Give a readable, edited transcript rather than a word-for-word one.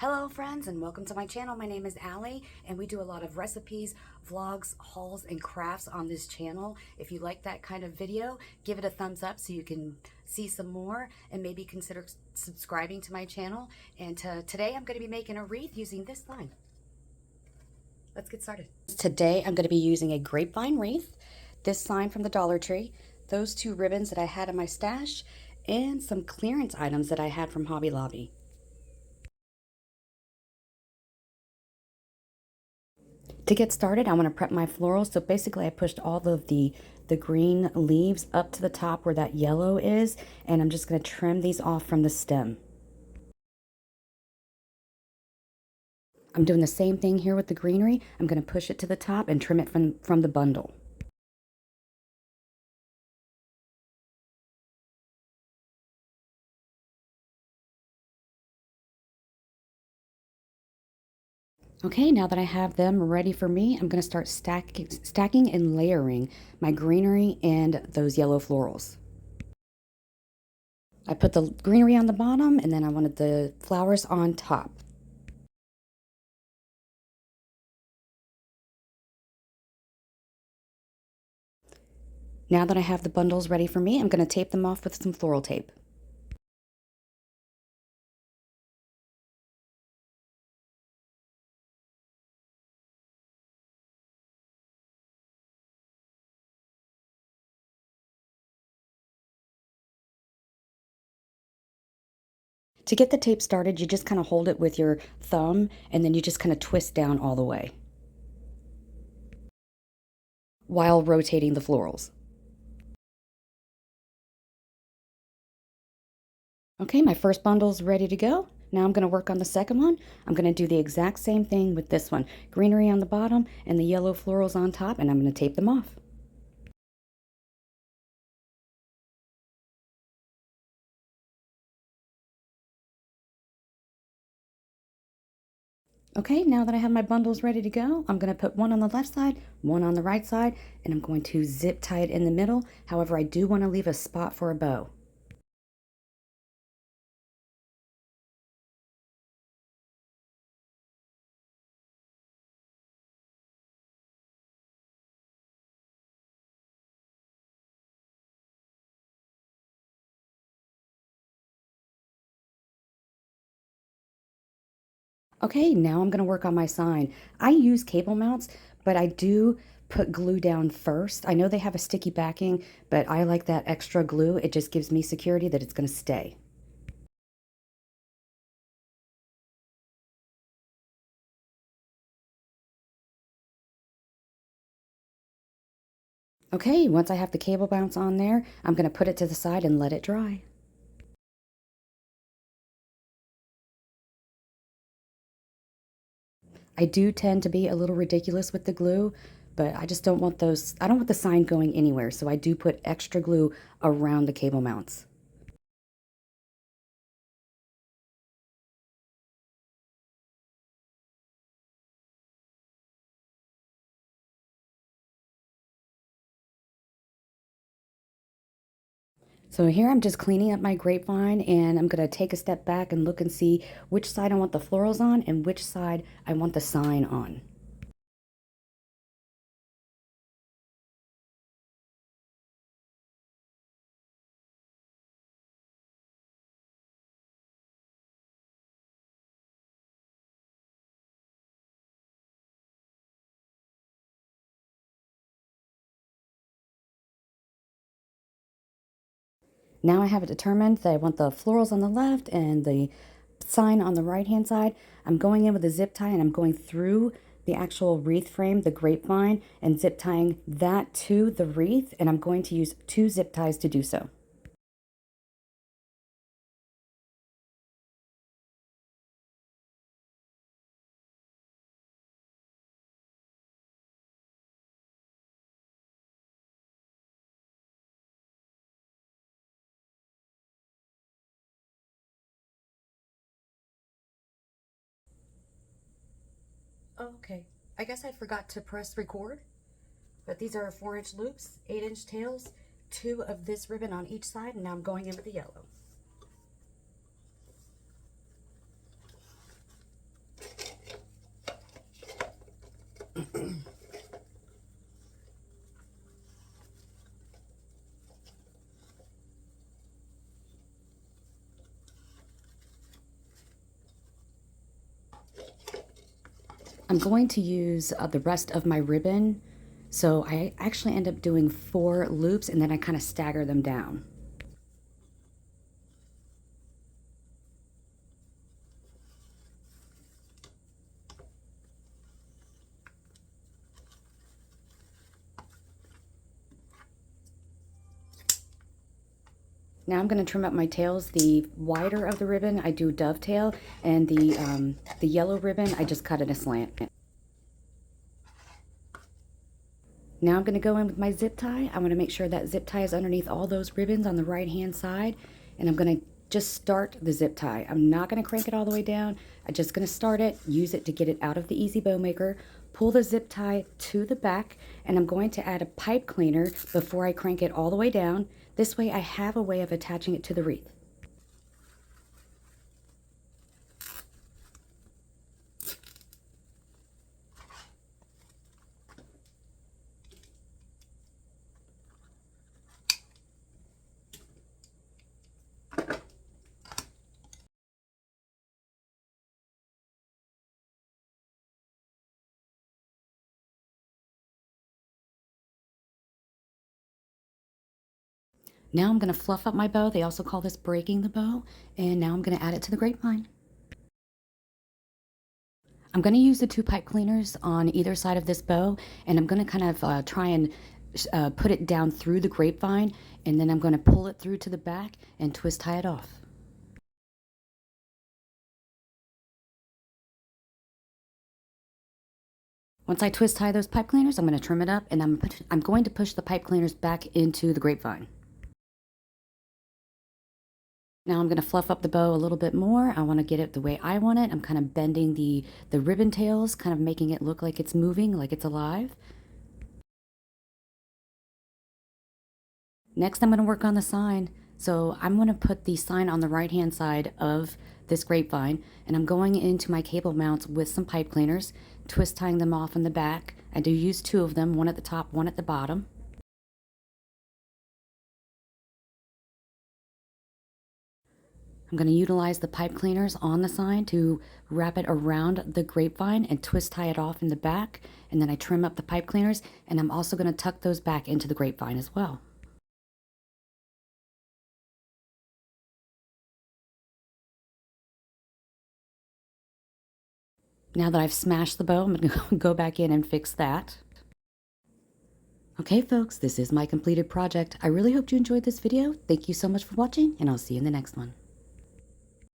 Hello friends and welcome to my channel. My name is Allie and we do a lot of recipes, vlogs, hauls, and crafts on this channel. If you like that kind of video, give it a thumbs up so you can see some more and maybe consider subscribing to my channel. And today I'm going to be making a wreath using this line. Let's get started. Today I'm going to be using a grapevine wreath, this sign from the Dollar Tree, those two ribbons that I had in my stash, and some clearance items that I had from Hobby Lobby. To get started, I want to prep my florals. So basically I pushed all of the green leaves up to the top where that yellow is, and I'm just going to trim these off from the stem. I'm doing the same thing here with the greenery. I'm going to push it to the top and trim it from the bundle. Okay, now that I have them ready for me, I'm going to start stacking and layering my greenery and those yellow florals. I put the greenery on the bottom, and then I wanted the flowers on top. Now that I have the bundles ready for me, I'm going to tape them off with some floral tape. To get the tape started, you just kind of hold it with your thumb and then you just kind of twist down all the way while rotating the florals. Okay, my first bundle's ready to go. Now I'm going to work on the second one. I'm going to do the exact same thing with this one. Greenery on the bottom and the yellow florals on top, and I'm going to tape them off. Okay, now that I have my bundles ready to go, I'm going to put one on the left side, one on the right side, and I'm going to zip tie it in the middle. However, I do want to leave a spot for a bow. Okay, now I'm going to work on my sign. I use cable mounts, but I do put glue down first. I know they have a sticky backing, but I like that extra glue. It just gives me security that it's going to stay. Okay, once I have the cable mounts on there, I'm going to put it to the side and let it dry. I do tend to be a little ridiculous with the glue, but I just don't want I don't want the sign going anywhere, so I do put extra glue around the cable mounts. So here I'm just cleaning up my grapevine, and I'm going to take a step back and look and see which side I want the florals on and which side I want the sign on. Now I have it determined that I want the florals on the left and the sign on the right hand side. I'm going in with a zip tie and I'm going through the actual wreath frame, the grapevine, and zip tying that to the wreath, and I'm going to use 2 zip ties to do so. Oh, okay. I guess I forgot to press record, but these are 4-inch loops, 8-inch tails, 2 of this ribbon on each side, and now I'm going in with the yellow. I'm going to use the rest of my ribbon, so I actually end up doing 4 loops and then I kind of stagger them down. Now I'm going to trim up my tails. The wider of the ribbon, I do dovetail, and the yellow ribbon, I just cut it a slant. Now I'm going to go in with my zip tie. I want to make sure that zip tie is underneath all those ribbons on the right hand side, and I'm going to just start the zip tie. I'm not going to crank it all the way down. I'm just going to start it, use it to get it out of the Easy Bow Maker, pull the zip tie to the back, and I'm going to add a pipe cleaner before I crank it all the way down. This way I have a way of attaching it to the wreath. Now I'm going to fluff up my bow. They also call this breaking the bow. And now I'm going to add it to the grapevine. I'm going to use the 2 pipe cleaners on either side of this bow, and I'm going to kind of try and put it down through the grapevine, and then I'm going to pull it through to the back and twist tie it off. Once I twist tie those pipe cleaners, I'm going to trim it up, and I'm going to push the pipe cleaners back into the grapevine. Now I'm going to fluff up the bow a little bit more. I want to get it the way I want it. I'm kind of bending the ribbon tails, kind of making it look like it's moving, like it's alive. Next, I'm going to work on the sign. So I'm going to put the sign on the right-hand side of this grapevine, and I'm going into my cable mounts with some pipe cleaners, twist tying them off in the back. I do use 2 of them, one at the top, one at the bottom. I'm going to utilize the pipe cleaners on the sign to wrap it around the grapevine and twist tie it off in the back, and then I trim up the pipe cleaners, and I'm also going to tuck those back into the grapevine as well. Now that I've smashed the bow, I'm going to go back in and fix that. Okay folks, this is my completed project. I really hope you enjoyed this video. Thank you so much for watching, and I'll see you in the next one.